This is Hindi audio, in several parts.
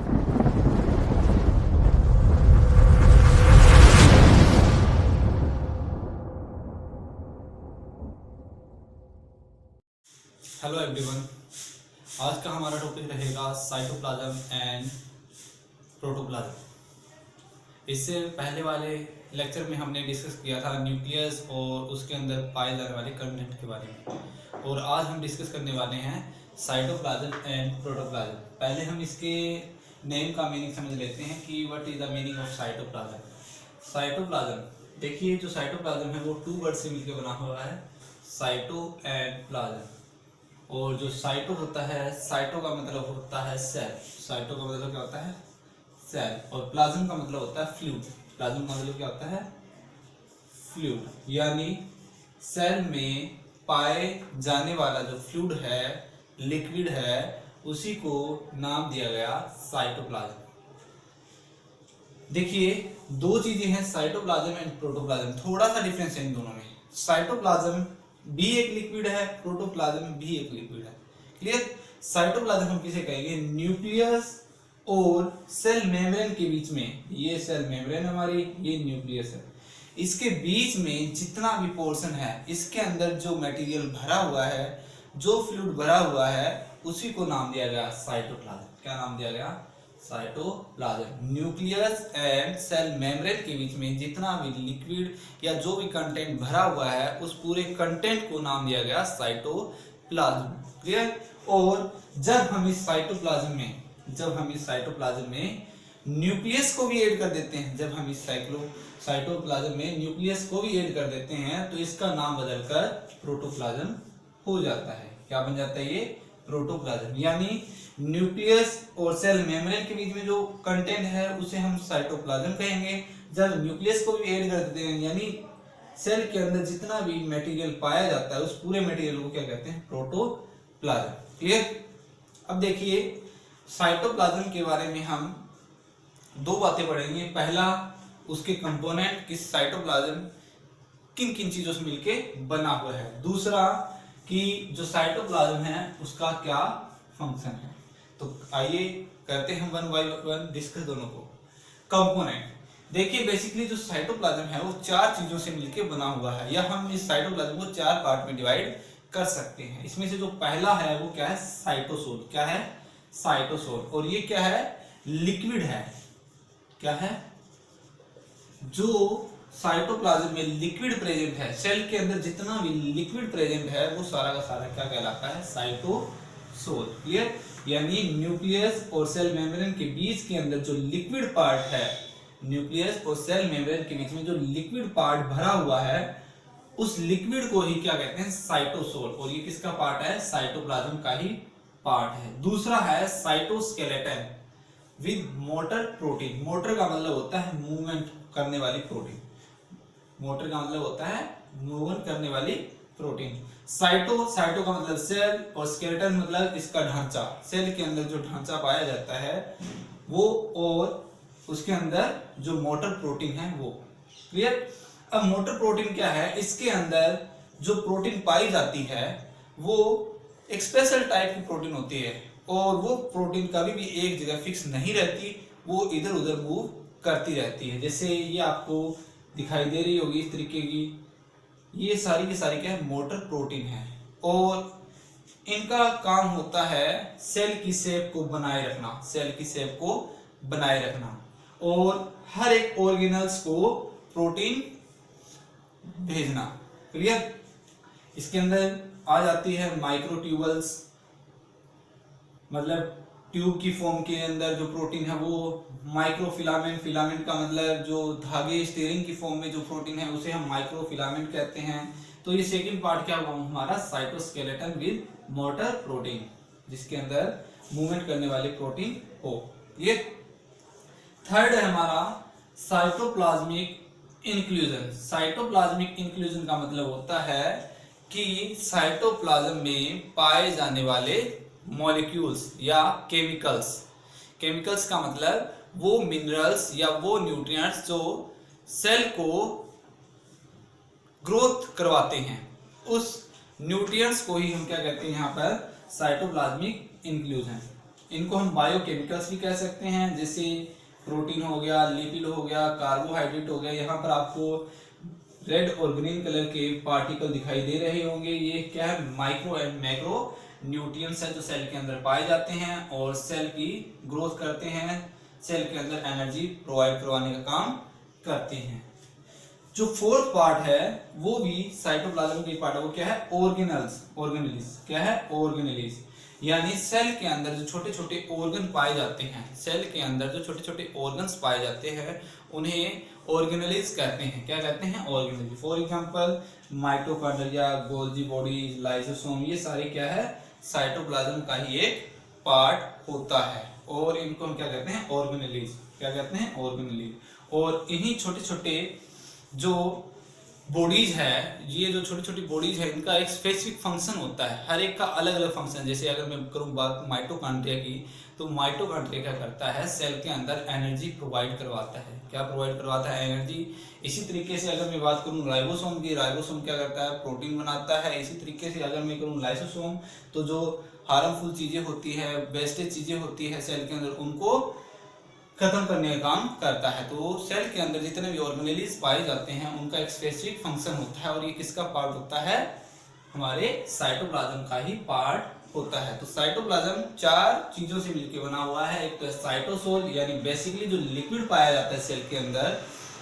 हेलो एवरीवन, आज का हमारा टॉपिक रहेगा साइटोप्लाज्म एंड प्रोटोप्लाज्म। इससे पहले वाले लेक्चर में हमने डिस्कस किया था न्यूक्लियस और उसके अंदर पाए जाने वाले कंटेंट के बारे में, और आज हम डिस्कस करने वाले हैं साइटोप्लाज्म एंड प्रोटोप्लाज्म। पहले हम इसके नेम का मीनिंग समझ लेते हैं कि what is the meaning of cytoplasm. Cytoplasm, देखिए जो साइटोप्लाज्म है वो 2 वर्ड से मिलकर बना हुआ है, साइटो एंड प्लाज्म। और जो साइटो होता है, साइटो का मतलब होता है सेल, साइटो का मतलब क्या होता है सेल, और प्लाज्म का मतलब होता है फ्लूइड। प्लाज्म का मतलब क्या होता है फ्लूइड, यानी सेल में पाए जाने वाला जो फ्लूइड है, लिक्विड है, उसी को नाम दिया गया साइटोप्लाज्म। देखिए 2 चीजें हैं, साइटोप्लाज्म एंड प्रोटोप्लाज्म। थोड़ा सा डिफरेंस है इन दोनों में। साइटोप्लाज्म भी एक लिक्विड है, प्रोटोप्लाज्म भी एक लिक्विड है। क्लियर? साइटोप्लाज्म हम किसे कहेंगे? न्यूक्लियस और सेल मेम्ब्रेन के बीच में, ये सेल मेम्ब्रेन हमारी, ये न्यूक्लियस है, इसके बीच में जितना भी पोर्शन है, इसके अंदर जो मटेरियल भरा हुआ है, जो फ्लूइड भरा हुआ है, उसी को नाम दिया गया साइटोप्लाज्म। क्या नाम दिया गया? Cytoplasm. Nucleus and cell membrane के बीच में जितना भी लिक्विड या जो भी कंटेंट भरा हुआ है, उस पूरे कंटेंट को नाम दिया गया साइटोप्लाज्म। क्लियर? और जब हम इस साइटोप्लाज्म में न्यूक्लियस को भी ऐड कर देते हैं, जब हम इस साइटोप्लाज्म में न्यूक्लियस को भी ऐड कर देते हैं, तो इसका नाम बदलकर प्रोटोप्लाज्म हो जाता है। क्या बन जाता है? ये प्रोटोप्लाज्म। यानी न्यूक्लियस और सेल मेम्ब्रेन के बीच में जो कंटेंट है उसे हम साइटोप्लाज्म कहेंगे। जब न्यूक्लियस को भी ऐड कर देते हैं, यानी सेल के अंदर जितना भी मटेरियल पाया जाता है, उस पूरे मटेरियल को क्या कहते हैं? प्रोटोप्लाज्म। क्लियर? अब देखिए साइटोप्लाज्म के बारे में हम 2 बातें पढ़ेंगे। पहला, उसके कंपोनेंट, किस साइटोप्लाज्म किन किन चीजों से मिलके बना हुआ है। दूसरा, कि जो साइटोप्लाज्म है उसका क्या फंक्शन है। तो आइए करते हैं 1 बाय 1 डिस्कस दोनों को। कंपोनेंट, देखिए बेसिकली जो साइटोप्लाज्म है वो 4 चीजों से मिलकर बना हुआ है, या हम इस साइटोप्लाज्म को 4 पार्ट में डिवाइड कर सकते हैं। इसमें से जो पहला है वो क्या है? साइटोसोल। क्या है? साइटोसोल। और ये क्या है? लिक्विड है। क्या है? जो साइटोप्लाज्म में लिक्विड प्रेजेंट है, सेल के अंदर जितना भी लिक्विड प्रेजेंट है, वो सारा का सारा क्या कहलाता है? साइटोसोल। क्लियर? यानी न्यूक्लियस और सेल मेम्ब्रेन के बीच के अंदर जो लिक्विड पार्ट है, न्यूक्लियस और सेल मेम्ब्रेन के बीच में जो लिक्विड पार्ट भरा हुआ है, उस लिक्विड को ही क्या कहते हैं? साइटोसोल। और ये किसका पार्ट है? साइटोप्लाज्म का ही पार्ट है। दूसरा है cytoskeleton with motor protein. Motor का मतलब होता है मूवमेंट करने वाली प्रोटीन। मोटर का मतलब होता है मूवमेंट करने वाली प्रोटीन। साइटो का मतलब सेल, और स्केलेटन मतलब इसका ढांचा, सेल के अंदर जो ढांचा पाया जाता है वो, और उसके अंदर जो मोटर प्रोटीन है वो। क्लियर? अब मोटर प्रोटीन क्या है? इसके अंदर जो प्रोटीन पाई जाती है वो एक स्पेशल टाइप की प्रोटीन होती है, और वो प्रोटीन कभी भी एक जगह फिक्स नहीं रहती, वो इधर उधर मूव करती रहती है। जैसे ये आपको दिखाई दे रही होगी इस तरीके की, ये सारी की सारी क्या है? मोटर प्रोटीन है, और इनका काम होता है सेल की शेप को बनाए रखना, सेल की शेप को बनाए रखना, और हर एक ऑर्गेनल्स को प्रोटीन भेजना। क्लियर? इसके अंदर आ जाती है माइक्रोट्यूबल्स, मतलब ट्यूब की फॉर्म के अंदर जो प्रोटीन है वो माइक्रोफिलामेंट। फिलामेंट का मतलब जो धागे, स्टीयरिंग की फॉर्म में जो प्रोटीन है उसे हम माइक्रोफिलामेंट कहते हैं। तो ये सेकंड पार्ट क्या हुआ हमारा? साइटोस्केलेटन विद मोटर प्रोटीन, जिसके अंदर मूवमेंट करने वाली प्रोटीन हो। ये थर्ड है हमारा साइटोप्लाज्मिक इंक्लूजन। साइटोप्लाज्मिक इंक्लूजन का मतलब होता है कि साइटोप्लाज्म में पाए जाने वाले मॉलिक्यूल्स या केमिकल्स का मतलब वो मिनरल्स या वो न्यूट्रिएंट्स जो सेल को ग्रोथ करवाते हैं, उस न्यूट्रिएंट्स को ही हम क्या कहते हैं यहाँ पर? Cytoplasmic inclusion. इनको हम बायोकेमिकल्स भी कह सकते हैं, जैसे प्रोटीन हो गया, लिपिड हो गया, कार्बोहाइड्रेट हो गया। यहाँ पर आपको रेड और ग्रीन कलर के पार्टिकल दिखाई दे रहे होंगे। ये क्या है, माइक्रो एंड मैक्रो न्यूट्रिएंट्स है जो सेल के अंदर पाए जाते हैं और सेल की ग्रोथ करते हैं, सेल के अंदर एनर्जी प्रोवाइड करवाने का काम करते हैं। जो फोर्थ पार्ट है वो भी साइटोप्लाज्म की पार्ट है, वो क्या है, ऑर्गेनेल्स। क्या है, ऑर्गेनेल्स, यानी सेल के अंदर जो छोटे छोटे ऑर्गन पाए जाते हैं, सेल के अंदर जो छोटे छोटे ऑर्गन्स पाए जाते हैं उन्हें ऑर्गेनेल्स कहते हैं। क्या कहते हैं, organelles. For example mitochondria, Golgi body, lysosome, ये सारे क्या है, साइटोप्लाज्म का ही एक पार्ट होता है और इनको हम क्या कहते हैं, ऑर्गेनेल्स। क्या कहते हैं, ऑर्गेनेल्स। और इन्हीं छोटे छोटे जो बॉडीज है, ये जो छोटी छोटी बॉडीज है, इनका एक स्पेसिफिक फंक्शन होता है, हर एक का अलग अलग फंक्शन। जैसे अगर मैं करूँ बात माइटोकॉन्ड्रिया की, तो माइटोकॉन्ड्रिया क्या करता है, सेल के अंदर एनर्जी प्रोवाइड करवाता है। क्या प्रोवाइड करवाता है, एनर्जी। इसी तरीके से अगर मैं बात करूँ राइबोसोम की, राइबोसोम क्या करता है, प्रोटीन बनाता है। इसी तरीके से अगर मैं करूँ लाइसोसोम, तो जो हार्मफुल चीजें होती है, वेस्टेज चीजें होती है सेल के अंदर, उनको खत्म करने का काम करता है। तो सेल के अंदर जितने भी ऑर्गेनेल्स पाए जाते हैं उनका एक स्पेसिफिक फंक्शन होता है और ये किसका पार्ट होता है, हमारे साइटोप्लाज्म का ही पार्ट होता है। तो साइटोप्लाज्म चार चीजों से मिलकर बना हुआ है। एक तो है साइटोसोल, यानी बेसिकली जो लिक्विड पाया जाता है सेल के अंदर,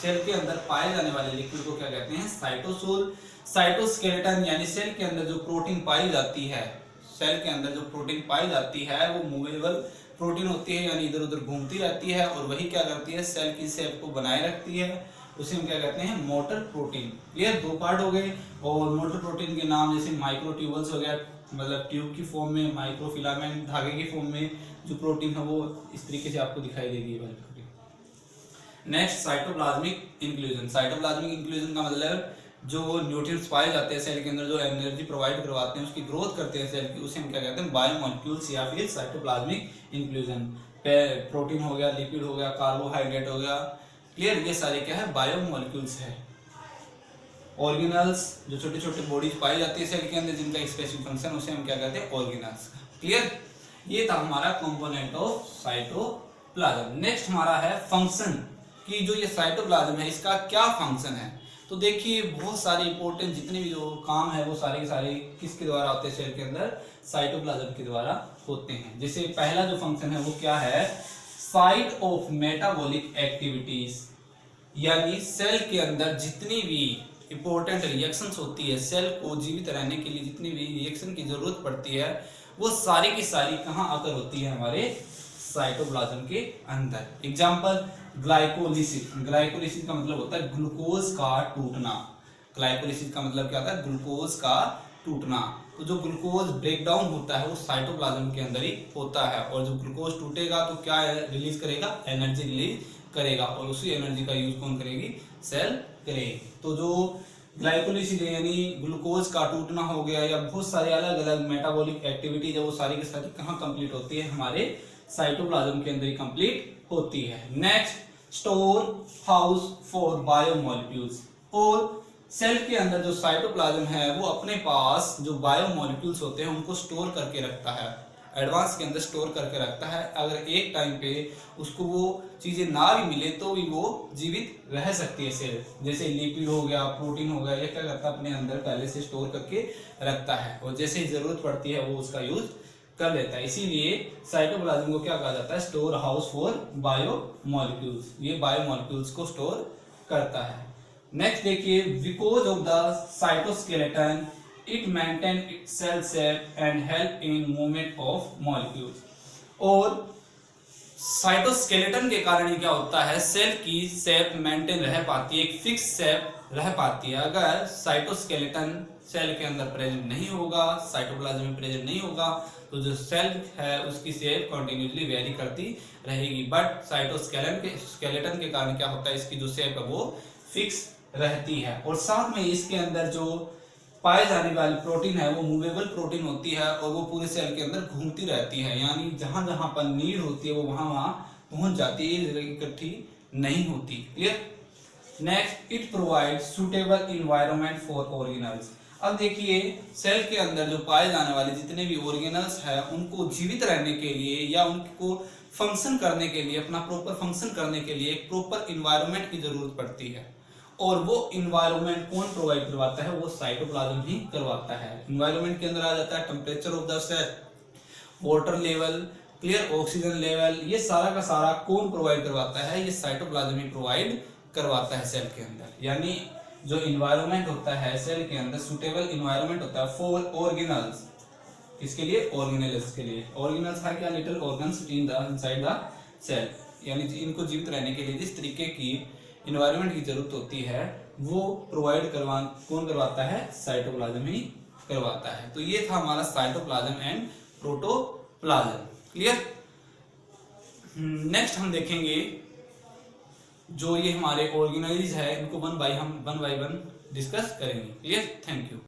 सेल के अंदर पाए जाने वाले लिक्विड को क्या कहते हैं, साइटोसोल। साइटोस्केलेटन, यानी सेल के अंदर जो प्रोटीन पाई जाती है, सेल के अंदर जो प्रोटीन पाई जाती है वो मूवेबल प्रोटीन होती है, यानी इधर उधर घूमती रहती है और वही क्या करती है, सेल की शेप को बनाए रखती है। उसे हम क्या कहते हैं, मोटर प्रोटीन। क्लियर, दो पार्ट हो गए। और मोटर प्रोटीन के नाम जैसे माइक्रोट्यूबल्स हो गया, मतलब ट्यूब की फॉर्म में, माइक्रोफिलामेंट धागे की फॉर्म में जो प्रोटीन है वो इस तरीके से आपको दिखाई देगी। Next, cytoplasmic inclusion. Cytoplasmic inclusion का मतलब जो न्यूट्रिएंट्स पाए जाते हैं सेल के अंदर, जो एनर्जी प्रोवाइड करवाते हैं, उसकी ग्रोथ करते हैं सेल की, उसे हम क्या कहते हैं, बायोमोलिक्यूल्स या फिर साइटोप्लाज्मिक इंक्लूजन। प्रोटीन हो गया, लिपिड हो गया, कार्बोहाइड्रेट हो गया। क्लियर, ये सारे क्या है, बायोमोलिक्यूल्स है। ऑर्गेनल्स, जो छोटे छोटे बॉडीज पाई जाती है सेल के अंदर जिनका एक स्पेसिफिक फंक्शन, उसे हम क्या कहते हैं, ऑर्गेनल्स। क्लियर, ये था हमारा कंपोनेंट ऑफ साइटोप्लाज्म। नेक्स्ट हमारा है फंक्शन, कि जो ये साइटोप्लाज्म है इसका क्या फंक्शन है। तो देखिए बहुत सारे इंपॉर्टेंट जितने भी जो काम है वो सारे के सारे किसके द्वारा होते हैं, सेल के अंदर साइटोप्लाज्म के द्वारा होते हैं। जैसे पहला जो फंक्शन है वो क्या है, साइट ऑफ मेटाबॉलिक एक्टिविटीज, यानी सेल के अंदर जितनी भी इंपॉर्टेंट रिएक्शंस होती है, सेल को जीवित रहने के लिए जितनी भी रिएक्शन की जरूरत पड़ती है वो सारी की सारी कहाँ आकर होती है, हमारे साइटोप्लाज्म के अंदर। Example, glycolysis. ग्लाइकोलिसिस का मतलब होता है ग्लूकोज का टूटना। ग्लाइकोलिसिस का मतलब क्या होता है, ग्लूकोज का टूटना। तो जो ग्लूकोज ब्रेक डाउन होता है वो साइटोप्लाज्म के अंदर ही होता है और जो ग्लूकोज टूटेगा तो क्या रिलीज करेगा, एनर्जी रिलीज करेगा और उसी एनर्जी का यूज कौन करेगी, सेल करेगी। तो जो ग्लाइकोलिसिस यानी ग्लूकोज का टूटना हो गया या बहुत सारे अलग अलग मेटाबॉलिक एक्टिविटीज है वो सारी की सारी कहाँ कंप्लीट होती है, हमारे साइटोप्लाज्म के अंदर ही कंप्लीट होती है। Next, store house for biomolecules. और सेल के अंदर जो साइटोप्लाज्म है वो अपने पास जो बायोमोलिक्यूल्स होते हैं उनको स्टोर करके रखता है, एडवांस के अंदर स्टोर करके रखता है। अगर एक टाइम पे उसको वो चीजें ना भी मिले तो भी वो जीवित रह सकती है सेल। जैसे लिपिड हो गया, प्रोटीन हो गया, ये क्या करता है, अपने अंदर पहले से स्टोर करके रखता है और जैसे ही जरूरत पड़ती है वो उसका यूज कर लेता है। इसीलिए साइटोप्लाज्म को क्या कहा जाता है, स्टोर हाउस फॉर बायोमोलिक्यूल्स। ये बायोमोलिक्यूल्स को स्टोर करता है। नेक्स्ट देखिए, because of the cytoskeleton it maintain its cell shape and help in movement of molecules. और साइटोस्केलेटन के कारण ही क्या होता है, सेल की शेप मेंटेन रह पाती है, एक फिक्स शेप रह पाती है। अगर साइटोस्केलेटन सेल के अंदर प्रेजेंट नहीं होगा, साइटोप्लाज्म में प्रेजेंट नहीं होगा, तो जो सेल है उसकी शेप कंटिन्यूसली वेरी करती रहेगी। बट साइटोस्केलेटन के कारण क्या होता है, इसकी जो शेप है वो फिक्स रहती है। और साथ में इसके अंदर जो पाए जाने वाली प्रोटीन है वो मूवेबल प्रोटीन होती है और वो पूरे सेल के अंदर घूमती रहती है, यानी जहां जहां पर नीड होती है वो वहां वहां पहुंच जाती है, इकट्ठी नहीं होती। Clear. Next, it provide suitable environment for organelles. अब देखिए सेल के अंदर जो पाए जाने वाले जितने भी ऑर्गेनल्स हैं उनको जीवित रहने के लिए या उनको फंक्शन करने के लिए, अपना प्रॉपर फंक्शन करने के लिए एक प्रॉपर इन्वायरमेंट की जरूरत पड़ती है। और वो इन्वायरमेंट कौन प्रोवाइड करवाता है? वो साइटोप्लाज्म ही करवाता है। इन्वायरमेंट के अंदर आ जाता है temperature of the cell, water level, clear, oxygen level, ये सारा का सारा कौन प्रोवाइड करवाता है? ये साइटोप्लाज्म ही प्रोवाइड करवाता है सेल के अंदर। यानी जो इन्वायरमेंट होता है सेल के अंदर, सुटेबल इन्वायरमेंट होता है फॉर ऑर्गेनल्स, किसके लिए? ऑर्गेनल्स के लिए। ऑर्गेनल्स है क्या? Little organs in the inside the cell, यानी इनको जीवित रहने के लिए जिस तरीके की इन्वायरमेंट की जरूरत होती है वो प्रोवाइड कौन करवाता है? साइटोप्लाज्म ही करवाता है। तो ये था हमारा cytoplasm and protoplasm. Clear. Next हम देखेंगे जो ये हमारे ऑर्गेनाइज है इनको वन बाय वन डिस्कस करेंगे। क्लियर। Thank you.